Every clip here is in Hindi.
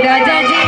राजा जी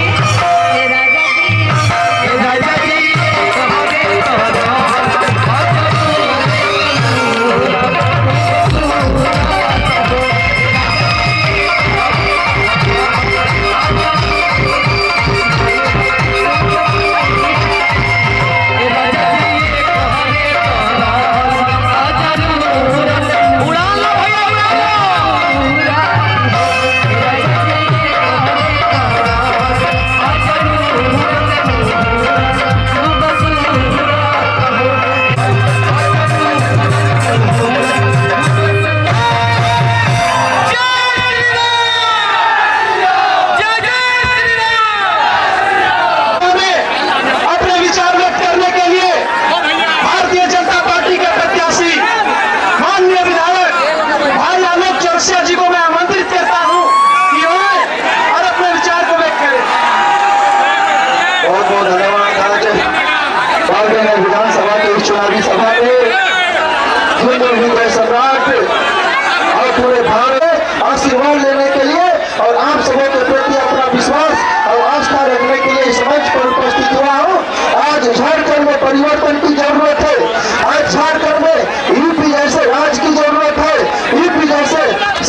विधानसभा के चुनावी सभा में सम्राट और पूरे भारत आशीर्वाद लेने के लिए और आप सबों के प्रति अपना विश्वास और आस्था रखने के लिए इस मंच पर उपस्थित हुआ हूँ। आज झारखंड में परिवर्तन की जरूरत है। आज झारखंड में यूपी जैसे राज्य की जरूरत है, यूपी जैसे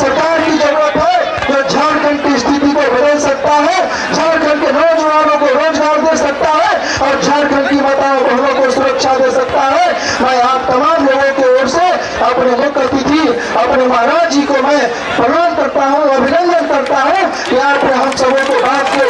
सरकार की जरूरत है जो झारखंड की स्थिति को बदल सकता है, झारखंड के नौजवानों को रोजगार दे सकता है और झारखंड की माताओं बहनों को सुरक्षा दे सकता है। मैं आप तमाम लोगों की ओर से अपने मुख्य अतिथि अपने महाराज जी को मैं प्रणाम करता हूँ, अभिनंदन करता हूँ कि आपने हम सबों को बात को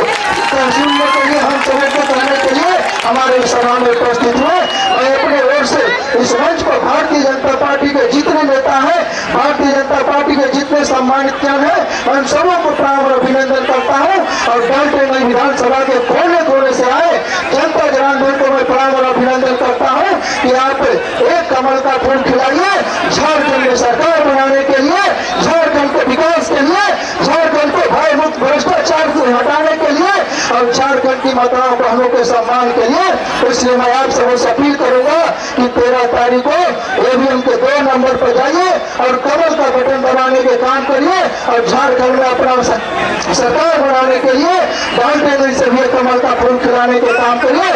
सुनने के लिए, हम सबों को कहने के लिए हमारे सभा में उपस्थित हुए। मैं अपने ओर से इस मंच पर भारतीय जनता पार्टी के जितने नेता हैं, भारतीय जनता पार्टी के जितने सम्मानित जन हैं, मैं सबों को प्रणाम और अभिनंदन करता हूँ। और डाल्टनगंज विधानसभा के कोने कोने से आए जनता जनार्दन को मैं प्रणाम और अभिनंदन करता हूँ कि आप एक कमल का फूल खिलाइए झारखंड में सरकार बनाने के लिए, झारखंड के विकास के लिए, झारखंड को भय मुक्त भ्रष्टाचार से हटाने के लिए और झारखंड की माताओं बहनों के सम्मान के लिए। इसलिए मैं आप सबों से अपील करूंगा कि 13 तारीख को ईवीएम के 2 नंबर पर जाइए और कमल का बटन दबाने के काम करिए और झारखंड में अपना सरकार बनाने के लिए डाल्टनगंज से भी कमल का फूल खिलाने के काम करिए।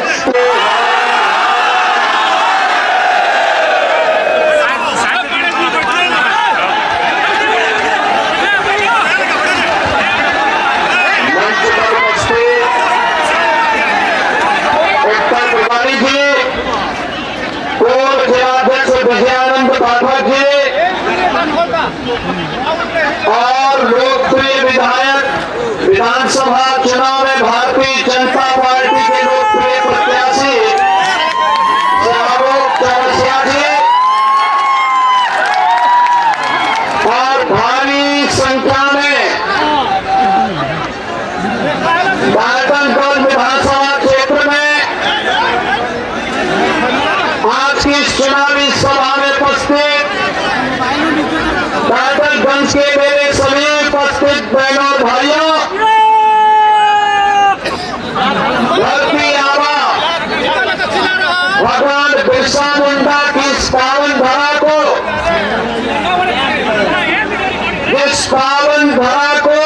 और लोकप्रिय विधायक विधानसभा चुनाव में भारतीय जनता पार्टी के लोकप्रिय प्रत्याशी चौरसिया जी और भारी संख्या में डाल्टनगंज विधानसभा क्षेत्र में आज की चुनावी सभा में उपस्थित डाल्टनगंज के मेरे सभी उपस्थित बहनों और भाइयों, धरती आबा भगवान बिरसा मुंडा की इस पावन धरा को, इस पावन धरा को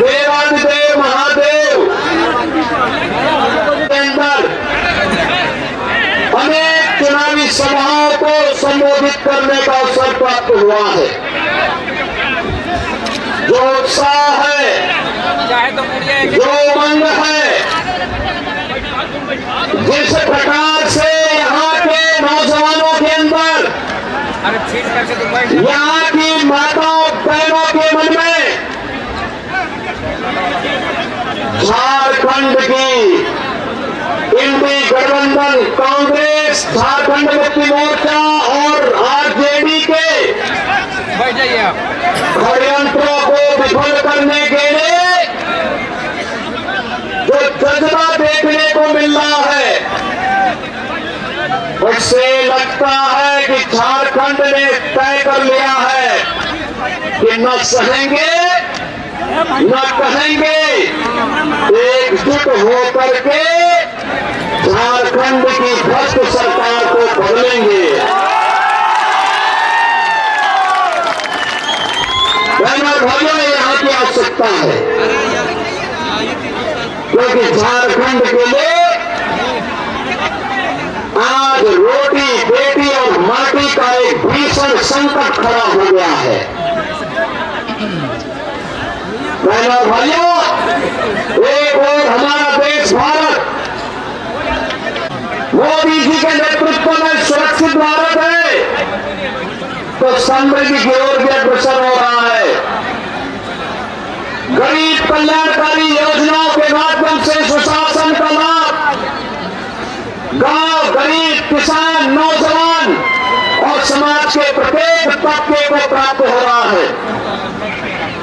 देवाधिदेव महादेव के अंदर अनेक चुनावी सभाओं को संबोधित करने का अवसर प्राप्त हुआ है। जो उत्साह है, जो उमंग है, जिस प्रकार से यहाँ के नौजवानों के अंदर, यहाँ की माताओं बहनों के मन में झारखंड की इंडी गठबंधन कांग्रेस, झारखंड मुक्ति मोर्चा और आरजेडी के षड्यंत्रों को विफल करने के लिए जो जज्बा देखने को मिल रहा है, उससे लगता है कि झारखंड ने तय कर लिया है कि न सहेंगे न कहेंगे, एकजुट होकर के झारखंड की भ्रष्ट सरकार को बदलेंगे। बहनों भाइयों, यहाँ की आवश्यकता है, क्योंकि झारखंड के लिए आज रोटी बेटी और माटी का एक भीषण संकट खड़ा हो गया है। बहनों भाइयों, एक और हमारा देश भारत मोदी जी के नेतृत्व में सुरक्षित भारत है, तो समृद्धि की ओर भी अग्रसर हो रहा है। गरीब कल्याणकारी योजनाओं के माध्यम से सुशासन का लाभ गांव, गरीब, किसान, नौजवान और समाज के प्रत्येक तबके को प्राप्त हो रहा है।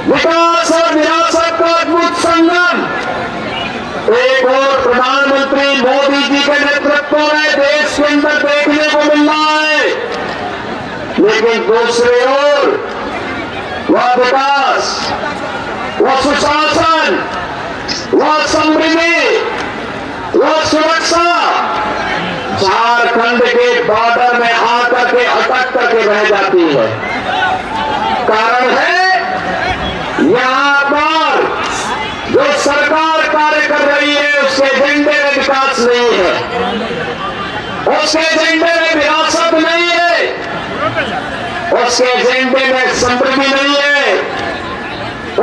विकास और विरासत का अद्भुत संगम एक और प्रधानमंत्री मोदी जी के नेतृत्व में देश के अंदर देखने को मिल रहा है, लेकिन दूसरी ओर वह विकास, वह सुशासन, वह समृद्धि, वह सुरक्षा झारखंड के बॉर्डर में आकर के अटक करके रह जाती है। कारण है यहां पर जो सरकार कार्य कर रही है उसके एजेंडे में विकास नहीं है, उसके एजेंडे में विरासत नहीं है, उसके एजेंडे में समृद्धि नहीं है,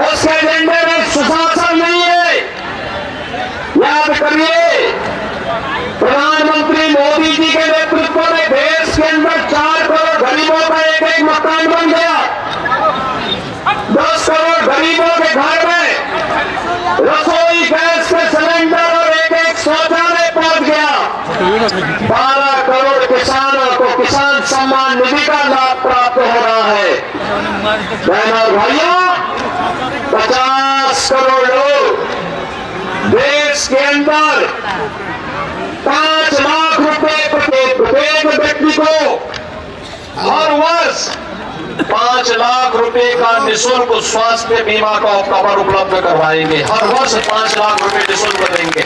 उसके एजेंडे में सुशासन नहीं है। याद करिए, प्रधानमंत्री मोदी जी के नेतृत्व में देश के अंदर 4 करोड़ गरीबों का एक मकान बन गया, 10 करोड़ गरीबों के घर में रसोई गैस के सिलेंडर और एक शौचालय पहुंच गया, 12 करोड़ किसानों को किसान सम्मान निधि का लाभ प्राप्त हो रहा है। बहनों और भाइयों, 50 करोड़ लोग देश के अंदर 5 लाख रुपए प्रत्येक व्यक्ति को हर वर्ष 5 लाख रुपए का निःशुल्क स्वास्थ्य बीमा का कवर उपलब्ध करवाएंगे। हर वर्ष 5 लाख रुपए निःशुल्क देंगे।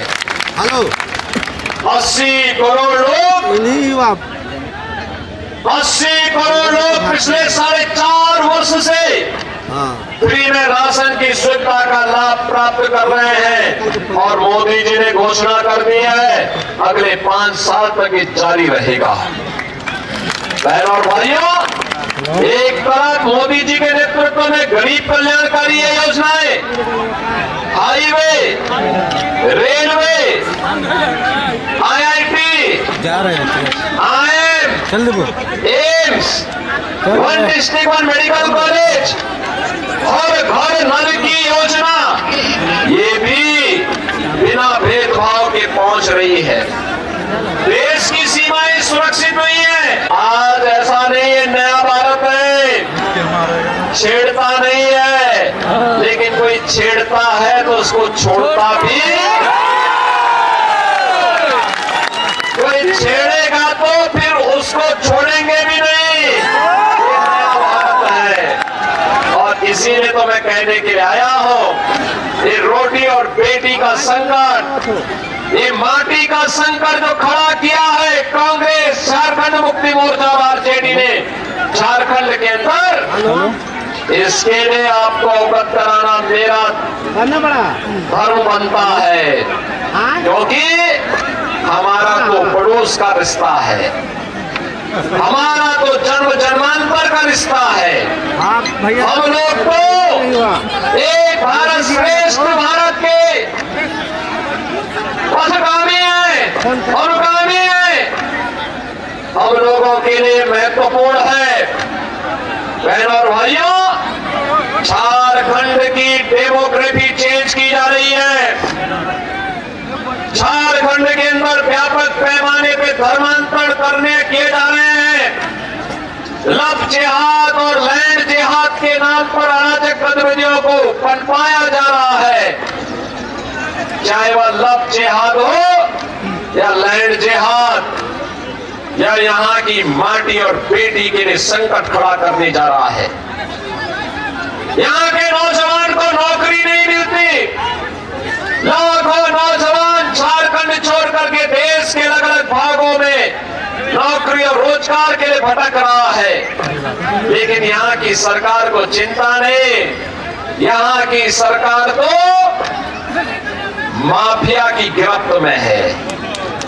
80 करोड़ लोग 80 करोड़ लोग पिछले 4.5 वर्ष से फ्री में राशन की सुविधा का लाभ प्राप्त कर रहे हैं, और मोदी जी ने घोषणा कर दी है अगले 5 साल तक ये जारी रहेगा। बहनों और भाइयों, एक तरफ मोदी जी के नेतृत्व में गरीब कल्याणकारी योजनाएं, highway, railway, IIT, AIIMS, 1 district 1 medical college और घर नल की योजना, ये भी बिना भेदभाव के पहुंच रही है। देश की सीमाएं सुरक्षित नहीं है। आज ऐसा नहीं है, नया भारत है, छेड़ता नहीं है, लेकिन कोई छेड़ता है तो उसको छोड़ता भी, कोई छेड़ेगा तो फिर उसको छोड़ेंगे भी नहीं। ये नया भारत है, और इसीलिए तो मैं कहने के लिए आया हूं, ये रोटी और बेटी का संकट, ये माटी का संकट जो खड़ा किया है कांग्रेस, झारखंड मुक्ति मोर्चा और आरजेडी ने झारखंड के अंदर, इसके लिए आपको अवगत कराना मेरा धर्म बनता है, क्योंकि हमारा तो पड़ोस का रिश्ता है, हमारा तो जन्म जन्मांतर का रिश्ता है। हम लोग तो एक भारत श्रेष्ठ भारत के पथगामी है, अनुगामी है, हम लोगों के लिए महत्वपूर्ण है। बहनों और भाइयों, झारखंड की डेमोग्राफी चेंज की जा रही है। झारखंड के अंदर व्यापक पैमाने पे धर्मांतरण करने किए जा रहे हैं। लव जिहाद और लैंड जिहाद के नाम पर अराजक गतिविधियों को पनपाया जा रहा है, चाहे वह लव जिहाद हो या लैंड जिहाद, या यहाँ की माटी और बेटी के लिए संकट खड़ा करने जा रहा है। यहाँ के नौजवान को नौकरी नहीं मिलती, लाखों नौजवान झारखंड छोड़ करके देश के नौकरी और रोजगार के लिए भटक रहा है। लेकिन यहाँ की सरकार को चिंता नहीं, यहाँ की सरकार तो माफिया की गिरफ्त में है।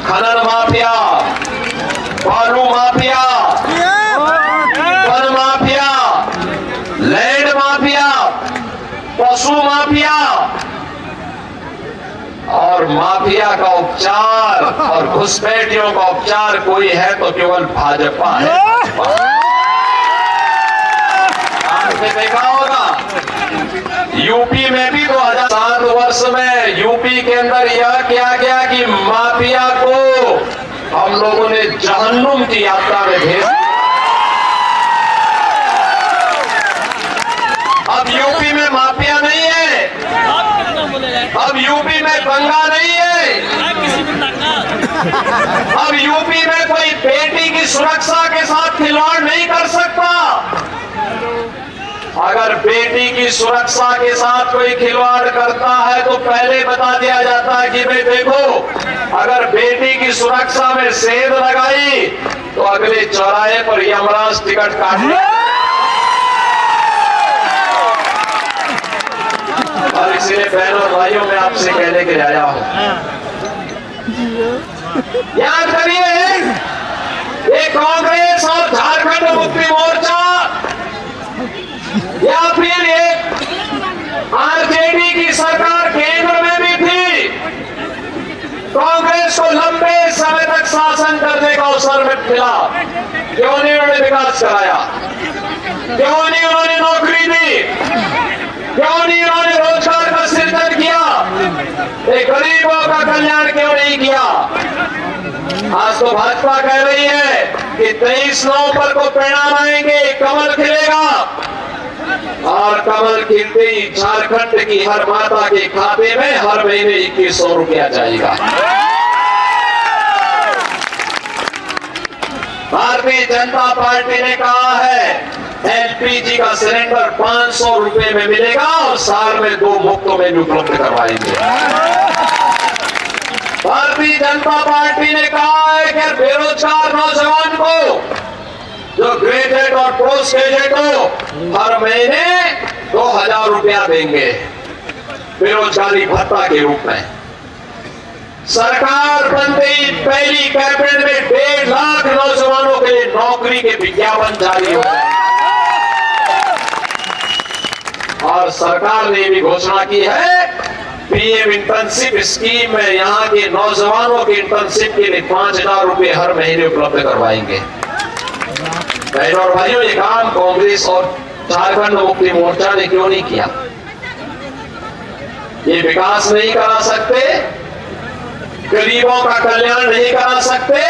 खनन माफिया, बालू mafia, one mafia, land mafia, पशु माफिया और माफिया का उपचार और घुसपैठियों का उपचार कोई है तो केवल भाजपा है। आपने देखा होगा यूपी में भी 2007 वर्ष में यूपी के अंदर यह किया गया कि माफिया को हम लोगों ने जहन्नुम की यात्रा में भेज दिया। अब यूपी में माफिया नहीं है, अब यूपी में दंगा नहीं है, अब यूपी में कोई बेटी की सुरक्षा के साथ खिलवाड़ नहीं कर सकता। अगर बेटी की सुरक्षा के साथ कोई खिलवाड़ करता है तो पहले बता दिया जाता है कि भाई देखो, अगर बेटी की सुरक्षा में सेंध लगाई तो अगले चौराहे पर यमराज टिकट काट ले। और इसीलिए बहनों और भाइयों में आपसे कहने के लिए आया हूं, याद करिए, ये कांग्रेस और झारखंड मुक्ति मोर्चा या फिर एक आरजेडी की सरकार केंद्र में भी थी, कांग्रेस को लंबे समय तक शासन करने का अवसर मिला। क्यों नहीं उन्होंने विकास कराया? क्यों नहीं उन्होंने नौकरी दी? क्यों नहीं उन्होंने रोजगार का सृजन किया? एक गरीबों का कल्याण क्यों नहीं किया? आज तो भाजपा कह रही है कि 23 नवंबर को परिणाम आएंगे, कमल खिलेगा और कमल खिलते ही झारखंड की हर माता के खाते में हर महीने 2100 रुपया जाएगा। भारतीय जनता पार्टी ने कहा है एलपीजी का सिलेंडर 500 रुपए में मिलेगा और साल में 2 मुफ्त में उपलब्ध करवाएंगे। भारतीय जनता पार्टी ने कहा है कि बेरोजगार नौजवान को जो ग्रेजुएट और पोस्ट ग्रेजुएट हो हर महीने 2000 रुपया देंगे बेरोजगारी भत्ता के रूप में। सरकार बनते ही पहली कैबिनेट में 1.5 लाख नौजवानों के लिए नौकरी के विज्ञापन जारी हो गए और सरकार ने भी घोषणा की है पीएम इंटर्नशिप स्कीम में यहाँ के नौजवानों की इंटर्नशिप के लिए 5000 रुपए हर महीने उपलब्ध करवाएंगे। बहनों और भाइयों, ये काम कांग्रेस और झारखंड मुक्ति मोर्चा ने क्यों नहीं किया? ये विकास नहीं करा सकते, गरीबों का कल्याण नहीं करा सकते।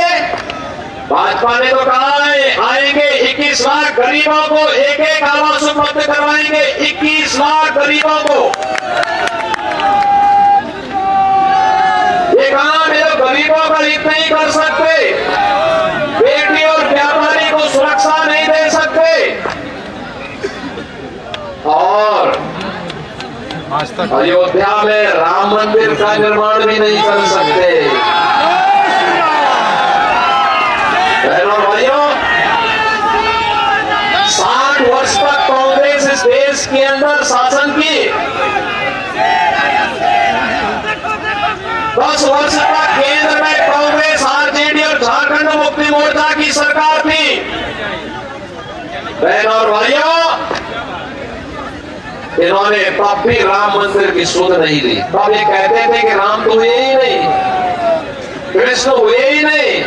भाजपा ने तो कहा है आएंगे 21 लाख गरीबों को एक आवास उपलब्ध करवाएंगे, 21 लाख गरीबों को। ये काम है तो गरीबों का हित नहीं कर सकते, बेटी और व्यापारी को सुरक्षा नहीं दे सकते और अयोध्या में राम मंदिर का निर्माण भी नहीं कर सकते। बहनों भाइयों, 60 वर्ष तक कांग्रेस इस देश के अंदर शासन की, 10 वर्ष तक केंद्र में कांग्रेस, आरजेडी और झारखंड मुक्ति मोर्चा की सरकार थी। बहनों और भाइयों, इन्होंने तब भी राम मंदिर की सुध नहीं ली। तब ये कहते थे कि राम तो हुए ही नहीं, कृष्ण हुए ही नहीं।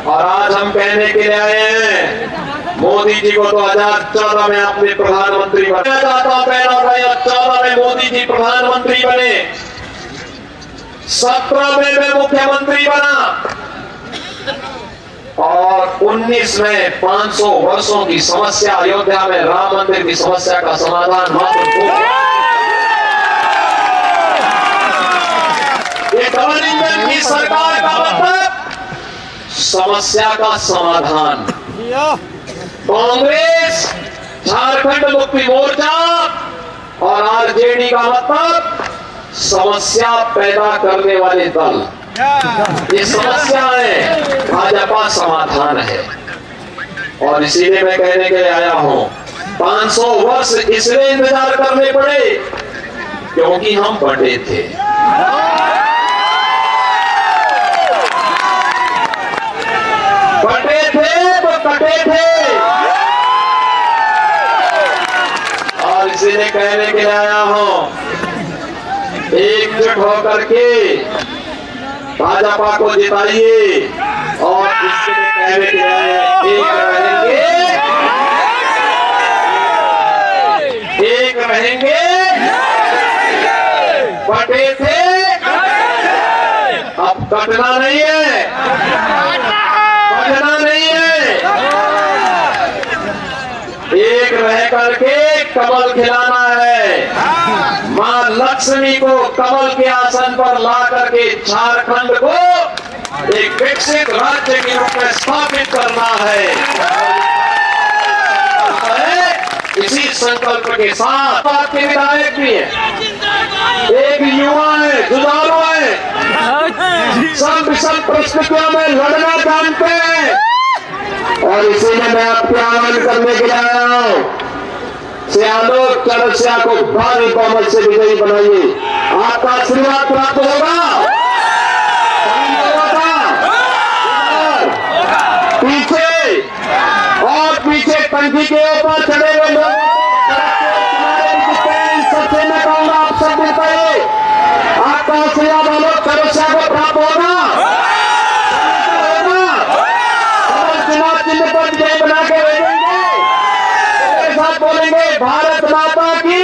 और आज हम कहने के लिए आए हैं मोदी जी को तो 2014 में अपने प्रधानमंत्री बनाया जाता। पहला 2014 में मोदी जी प्रधानमंत्री बने, 17 में मैं मुख्यमंत्री बना और 19 में 500 वर्षों की समस्या अयोध्या में राम मंदिर की समस्या का समाधान मात्र ये डबल इंजन की सरकार का मतलब समस्या का समाधान। कांग्रेस, झारखंड मुक्ति मोर्चा और आरजेडी का मतलब समस्या पैदा करने वाले दल। ये समस्या है। पास समाधान है। और इसीलिए मैं कहने के लिए आया हूं, 500 वर्ष इसलिए इंतजार करने पड़े क्योंकि हम बटे थे। बटे थे तो कटे थे। और इसीलिए कहने के लिए आया हूं, एकजुट होकर के भाजपा को जिताइए। और इसलिए कहने के लिए एक रहेंगे, बटे थे, अब कटना नहीं है, कटना नहीं है। एक रह करके कमल खिलाना है। मां लक्ष्मी को कमल के आसन पर ला करके झारखंड को एक विकसित राज्य के रूप में स्थापित करना है। इसी संकल्प के साथ आपके विधायक भी है, एक युवा है, जुझारू है, सब विषम परिस्थितियों में लड़ना जानते हैं। और इसीलिए मैं आपके आह्वान करने के लिए आया हूं, सियालोक चरसिया को भारी बहुमत से विजयी बनाइए। आपका आशीर्वाद प्राप्त होगा। पीछे और पीछे टंकी के ऊपर चढ़े हुए लोग सबसे मैं कहूंगा, आप सब मिलकर आपका आशीर्वाद आलोक चरसिया को प्राप्त होगा। चुनाव चिन्ह पर विजय बना के भेजेंगे। मेरे साथ बोलेंगे, भारत माता की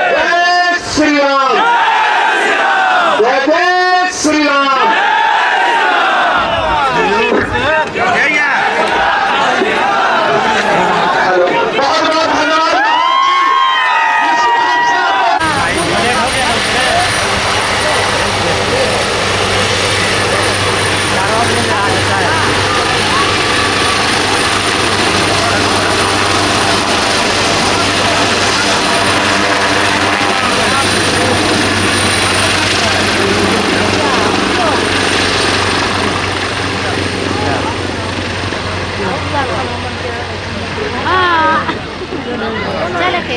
जय श्री राम, जय जय श्री राम। बहुत बहुत धन्यवाद। चल के